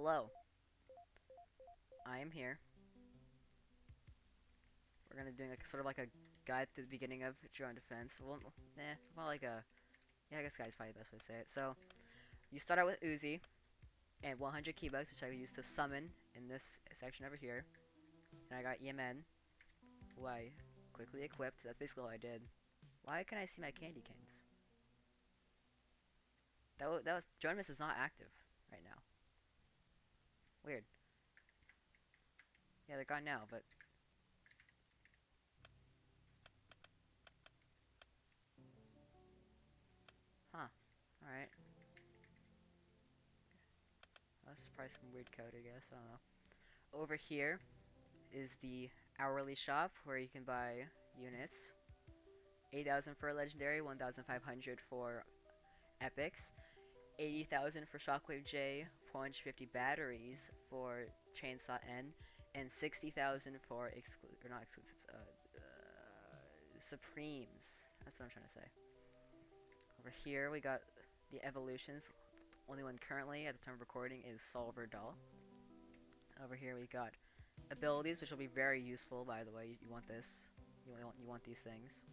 Hello, I am here. We're gonna do like sort of like a guide to the beginning of drone defense. Well, more like a I guess guide's probably the best way to say it. So you start out with Uzi and 100 keybucks, which I use to summon in this section over here. And I got EMN, who I quickly equipped. That's basically all I did. Why can I see my candy canes? That was drone miss is not active right now. Weird. Yeah, they're gone now, but huh. All right. That's probably some weird code, I guess. I don't know. Over here is the hourly shop where you can buy units. 8,000 for a legendary, 1,500 for epics, 80,000 for Shockwave J, 450 batteries for Chainsaw N, and 60,000 for not exclusives, Supremes. That's what I'm trying to say. Over here we got the evolutions. Only one currently at the time of recording is Solver Doll. Over here we got abilities, which will be very useful. By the way, you want this. You want these things.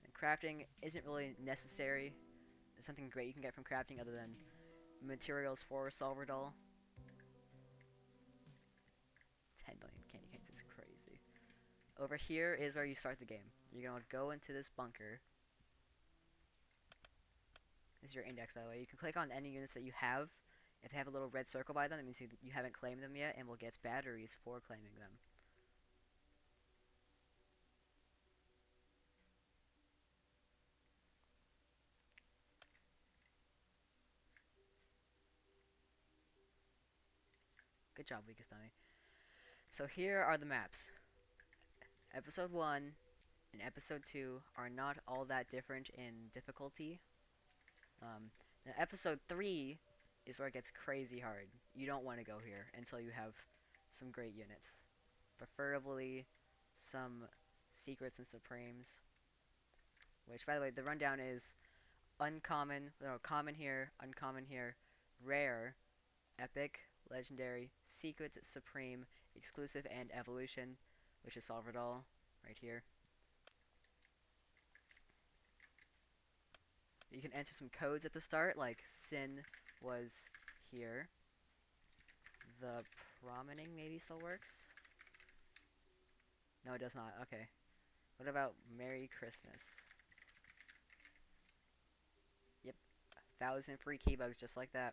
And crafting isn't really necessary. There's something great you can get from crafting other than materials for Solver Doll. 10 million candy canes is crazy. Over here is where you start the game. You're going to go into this bunker. This is your index, by the way. You can click on any units that you have. If they have a little red circle by them, that means you haven't claimed them yet, and will get batteries for claiming them. Good job, Weakest Dummy. So here are the maps. Episode 1 and Episode 2 are not all that different in difficulty. Now Episode 3 is where it gets crazy hard. You don't want to go here until you have some great units. Preferably some secrets and supremes. Which, by the way, the rundown is uncommon, no, common here, uncommon here, rare, epic, legendary, secret, supreme, exclusive, and evolution, which is Solver Doll right here. You can enter some codes at the start, like Sin was here. The promining maybe still works? No, it does not. Okay. What about Merry Christmas? Yep. 1,000 free keybugs just like that.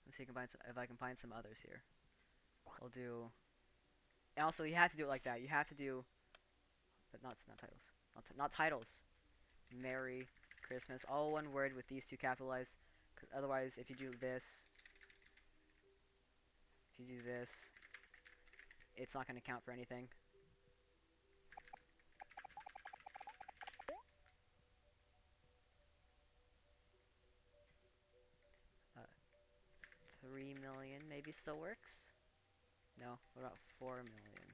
Let's see if I can find some others here. We'll do... And also, you have to do it like that. You have to do... But not titles. Not titles. Merry Christmas. All one word with these two capitalized. Cause otherwise, if you do this... If you do this... It's not going to count for anything. Uh, 3 million maybe still works? No, what about 4 million?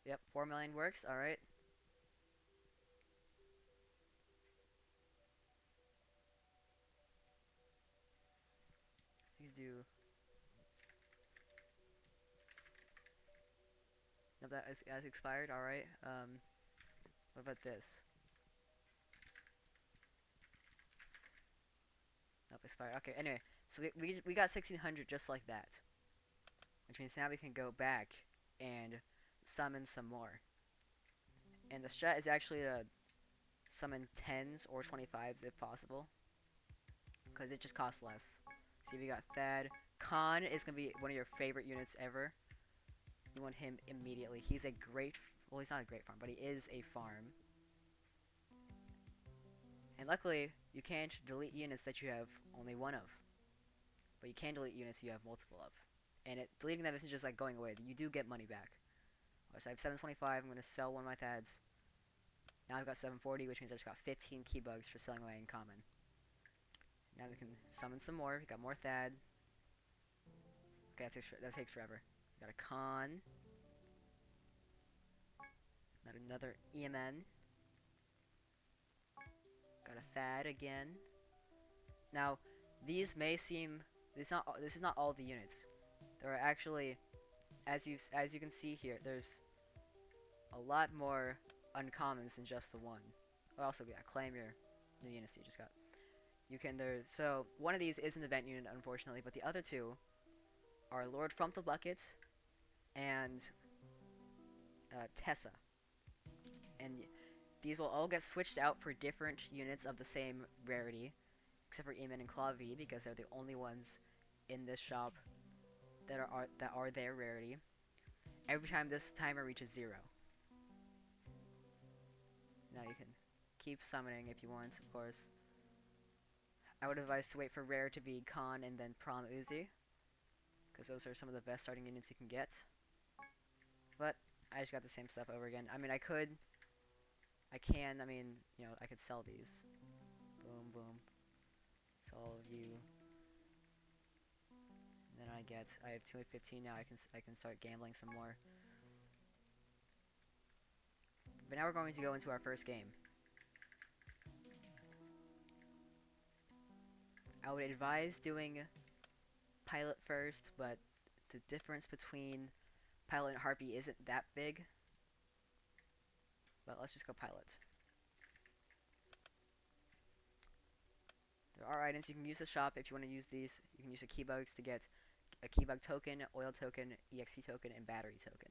Yep, 4 million works, alright. You do... No, that's expired, alright. What about this? Nope, expired. Okay, anyway, so we got 1,600 just like that. Which means now we can go back and summon some more. And the strat is actually to summon 10s or 25s if possible. Because it just costs less. See, we got Thad. Khan is going to be one of your favorite units ever. You want him immediately. He's a great... Well, he's not a great farm, but he is a farm. And luckily, you can't delete units that you have only one of. But you can delete units you have multiple of. And deleting them isn't just like going away. You do get money back. So I have 725. I'm going to sell one of my Thads. Now I've got 740, which means I just got 15 keybugs for selling my uncommon. Now we can summon some more. We got more Thad. Okay, that takes forever. We got a Khan. Got another EMN. Got Thad again. Now, these may seem this is not all the units. There are actually, as you can see here, there's a lot more uncommons than just the one. Oh, also, yeah, claim your new units you just got. You can so one of these is an event unit, unfortunately, but the other two are Lord from the Bucket and Tessa, and these will all get switched out for different units of the same rarity, except for Eamon and Claw V, because they're the only ones in this shop that are their rarity. Every time this timer reaches 0. Now you can keep summoning if you want, of course. I would advise to wait for rare to be Khan and then Prom Uzi, because those are some of the best starting units you can get. But I just got the same stuff over again. I mean, I could sell these. Boom, boom. So all of you. And then I have 215 now. I can start gambling some more. But now we're going to go into our first game. I would advise doing Pilot first, but the difference between Pilot and Harpy isn't that big. But let's just go Pilot. There are items you can use the shop if you want to use these. You can use the keybugs to get a keybug token, oil token, EXP token, and battery token.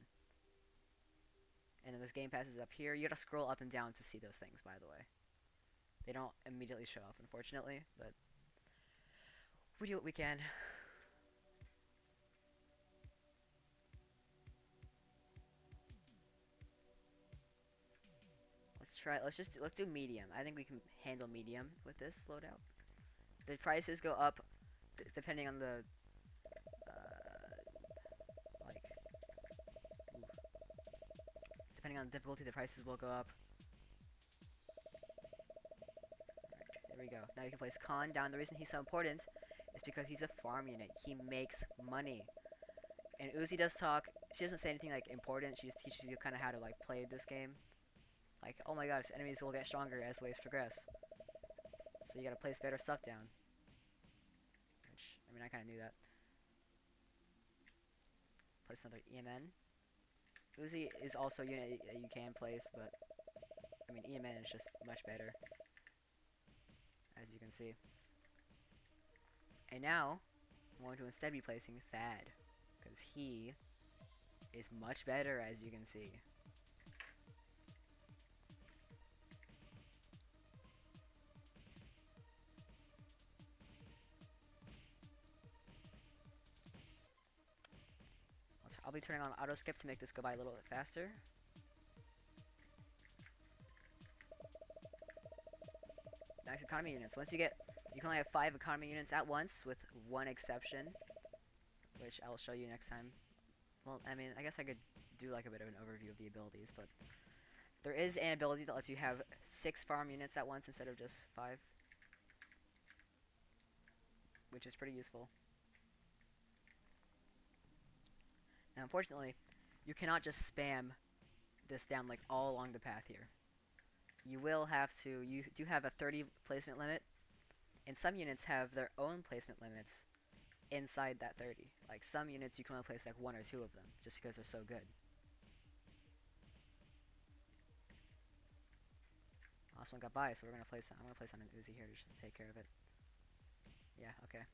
And then this game passes up here. You gotta scroll up and down to see those things, by the way. They don't immediately show up, unfortunately, but we do what we can. Let's do medium. I think we can handle medium with this loadout. The prices go up depending on the depending on the difficulty, the prices will go up. Right, there we go. Now you can place Khan down. The reason he's so important is because he's a farm unit. He makes money. And Uzi does talk. She doesn't say anything like important. She just teaches you kind of how to like play this game. Like, oh my gosh, enemies will get stronger as waves progress. So you gotta place better stuff down. Which, I mean, I kind of knew that. Place another EMN. Uzi is also a unit that you can place, but I mean, EMN is just much better, as you can see. And now, I'm going to instead be placing Thad, because he is much better, as you can see. I'll be turning on auto skip to make this go by a little bit faster. Max economy units. You can only have 5 economy units at once, with one exception, which I will show you next time. Well, I mean, I guess I could do like a bit of an overview of the abilities, but there is an ability that lets you have 6 farm units at once instead of just 5, which is pretty useful. Now, unfortunately, you cannot just spam this down like all along the path here. You do have a 30 placement limit, and some units have their own placement limits inside that 30. Like some units you can only place like 1 or 2 of them, just because they're so good. Last one got by, so I'm gonna place on an Uzi here to just take care of it. Yeah, okay.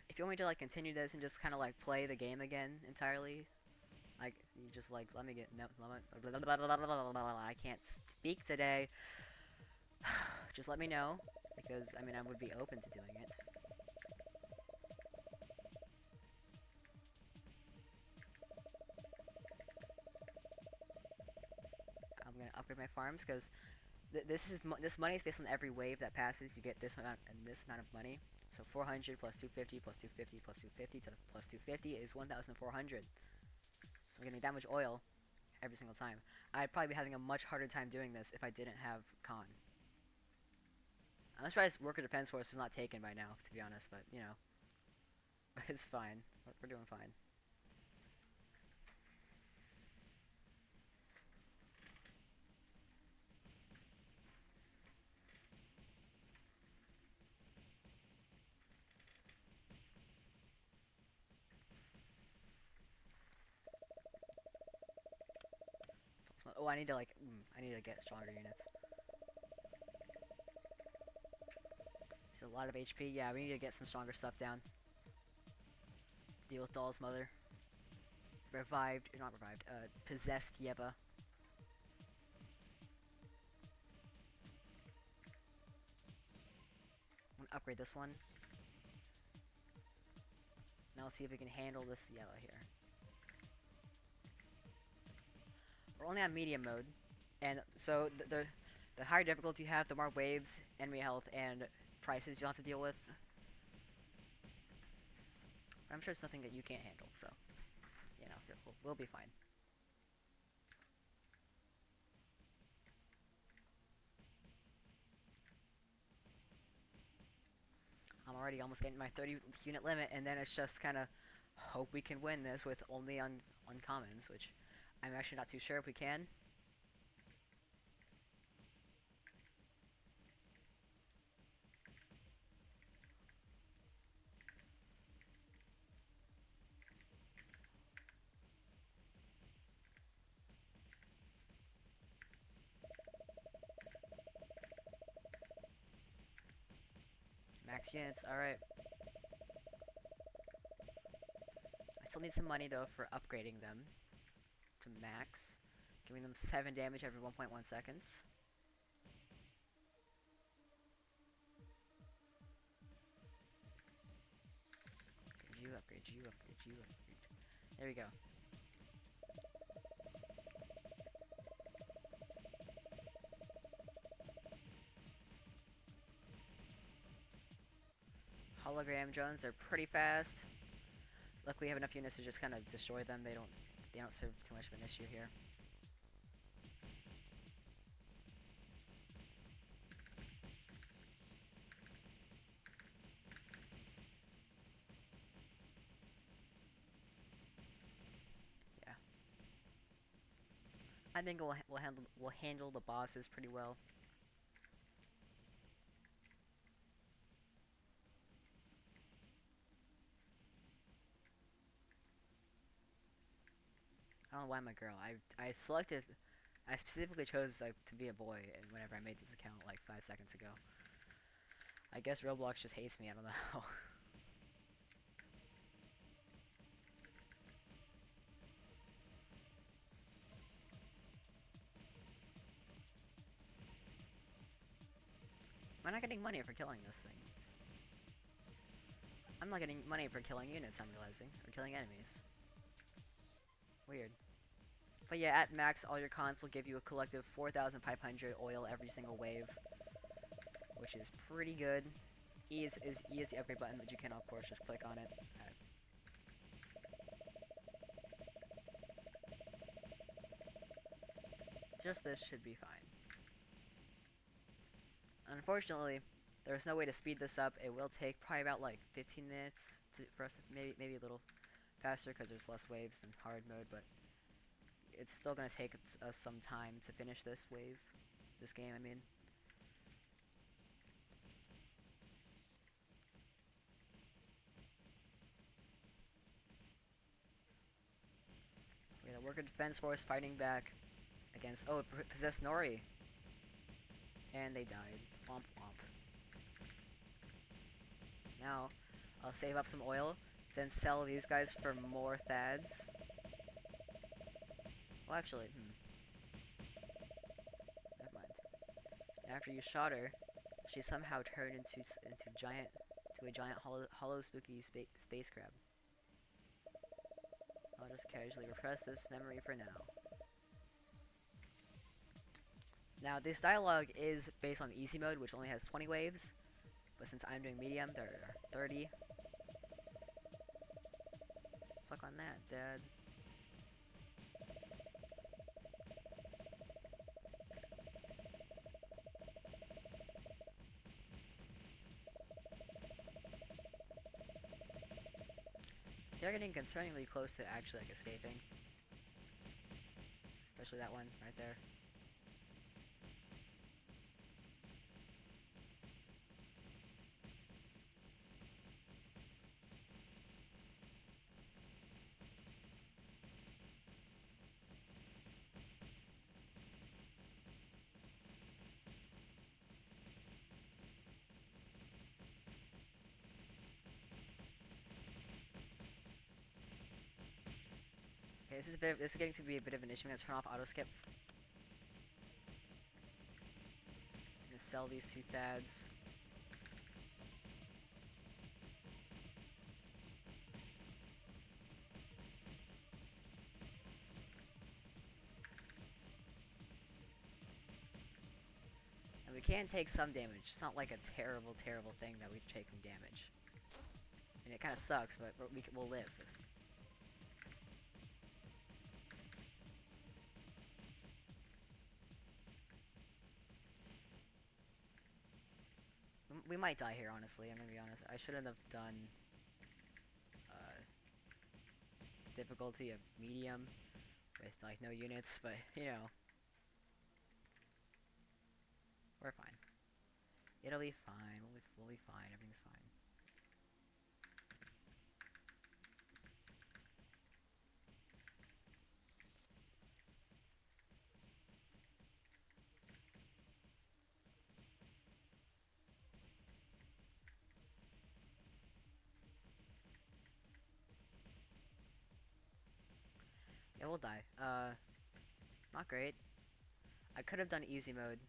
If you want me to like continue this and just kind of like play the game again entirely, like you just like let me get no, I can't speak today. Just let me know, because I mean I would be open to doing it. I'm gonna upgrade my farms because this money is based on every wave that passes. You get this amount and this amount of money. So 400 plus 250 plus 250 plus 250 to plus 250 is 1,400. So I'm getting that much oil every single time. I'd probably be having a much harder time doing this if I didn't have Khan. I'm surprised Worker Defense Force is not taken by now, to be honest, but, you know. It's fine. We're doing fine. Oh, I need to, like, I need to get stronger units. There's a lot of HP. Yeah, we need to get some stronger stuff down. Deal with Doll's mother. Revived, not revived, possessed Yeva. I'm gonna upgrade this one. Now let's see if we can handle this Yeva here. We're only on medium mode, and so the higher difficulty you have, the more waves, enemy health, and prices you'll have to deal with. But I'm sure it's nothing that you can't handle, so, you know, we'll be fine. I'm already almost getting my 30 unit limit, and then it's just kind of hope we can win this with only uncommons, which I'm actually not too sure if we can. Max units, alright. I still need some money though for upgrading them to max, giving them 7 damage every 1.1 seconds. Upgrade you, upgrade you, upgrade. There we go. Hologram drones, they're pretty fast. Luckily we have enough units to just kind of destroy them. They don't serve too much of an issue here. Yeah. I think we'll handle the bosses pretty well. I don't know why I'm a girl. I specifically chose like to be a boy whenever I made this account like 5 seconds ago. I guess Roblox just hates me, I don't know. I'm not getting money for killing this thing. I'm not getting money for killing units, I'm realizing. Or killing enemies. Weird. But yeah, at max, all your cons will give you a collective 4,500 oil every single wave. Which is pretty good. E is the upgrade button, but you can of course just click on it. Just this should be fine. Unfortunately, there's no way to speed this up. It will take probably about like 15 minutes for us to maybe a little faster because there's less waves than hard mode, but it's still gonna take us some time to finish this game, I mean. We got a Worker Defense Force fighting back against, oh, it possessed Nori. And they died. Womp womp. Now, I'll save up some oil, then sell these guys for more Thads. Well, actually, never mind. After you shot her, she somehow turned into a giant hollow spooky space crab. I'll just casually repress this memory for now. Now, this dialogue is based on easy mode, which only has 20 waves, but since I'm doing medium, there are 30. Suck on that, Dad. They're getting concerningly close to actually like escaping. Especially that one right there. Okay, this is getting to be a bit of an issue. I'm gonna turn off auto skip. I'm gonna sell these 2 Thads. And we can take some damage. It's not like a terrible, terrible thing that we take from damage. And it kind of sucks, but we'll live. We might die here, honestly. I'm gonna be honest. I shouldn't have done difficulty of medium with like no units, but you know, we're fine. It'll be fine. We'll be fine. Everything's fine. Yeah, we'll die. Not great. I could have done easy mode,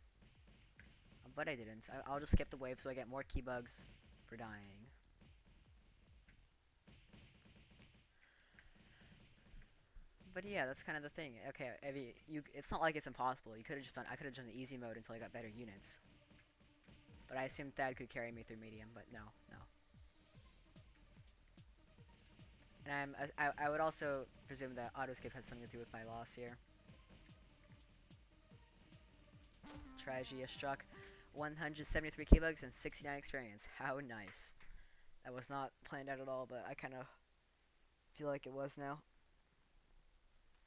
but I didn't. I'll just skip the wave so I get more key bugs for dying. But yeah, that's kind of the thing. Okay, I mean, it's not like it's impossible. You could have just done. I could have done the easy mode until I got better units. But I assumed Thad could carry me through medium, but no, no. And I would also presume that auto skip has something to do with my loss here. Tragedy has struck. 173 keybugs and 69 experience. How nice. That was not planned out at all, but I kind of feel like it was now.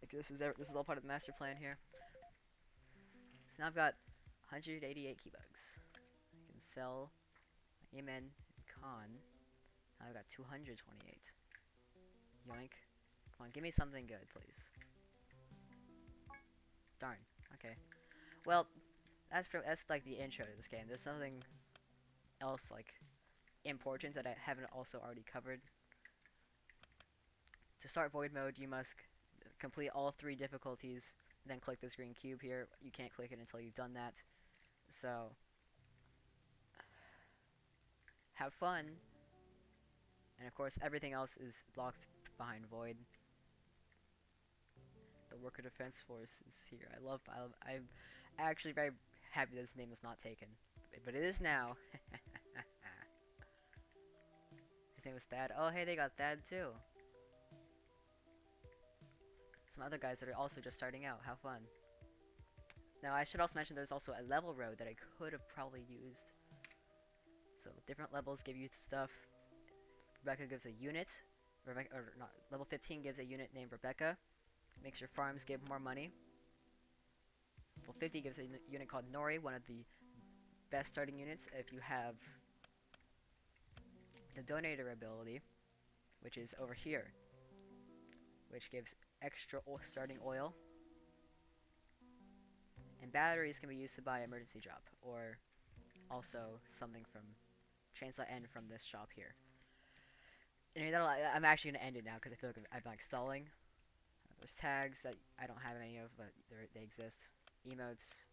Like this is all part of the master plan here. So now I've got 188 keybugs. I can sell Amen and Khan. Now I've got 228. Yoink. Come on, give me something good, please. Darn. Okay. Well, that's like the intro to this game. There's nothing else like important that I haven't also already covered. To start void mode, you must complete all 3 difficulties, then click this green cube here. You can't click it until you've done that. So, have fun. And of course, everything else is locked behind void. The Worker Defense Force is here. I'm actually very happy this name is not taken, but it is now. His name was Thad. Oh, hey, they got Thad too. Some other guys that are also just starting out. How fun. Now, I should also mention there's also a level road that I could have probably used. So, different levels give you stuff. Rebecca gives a unit. Level 15 gives a unit named Rebecca. Makes your farms give more money. Level 50 gives a unit called Nori, one of the best starting units if you have the Donator ability, which is over here, which gives extra starting oil. And batteries can be used to buy emergency drop, or also something from Chainsaw N from this shop here. And I'm actually going to end it now because I feel like I'm like stalling. There's tags that I don't have any of, but they exist. Emotes.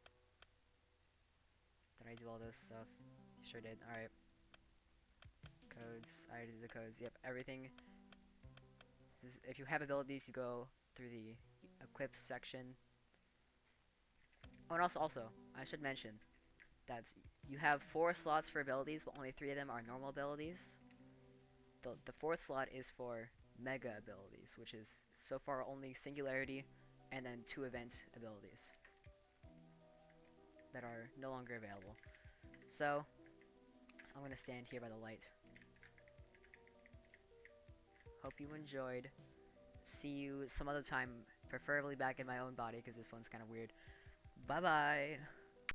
Did I do all this stuff? Sure did. Alright. Codes. I already did the codes. Yep, everything. If you have abilities, you go through the equip section. Oh, and also, I should mention that you have 4 slots for abilities, but only 3 of them are normal abilities. The 4th slot is for mega abilities, which is so far only Singularity and then 2 event abilities that are no longer available. So, I'm going to stand here by the light. Hope you enjoyed. See you some other time, preferably back in my own body because this one's kind of weird. Bye bye.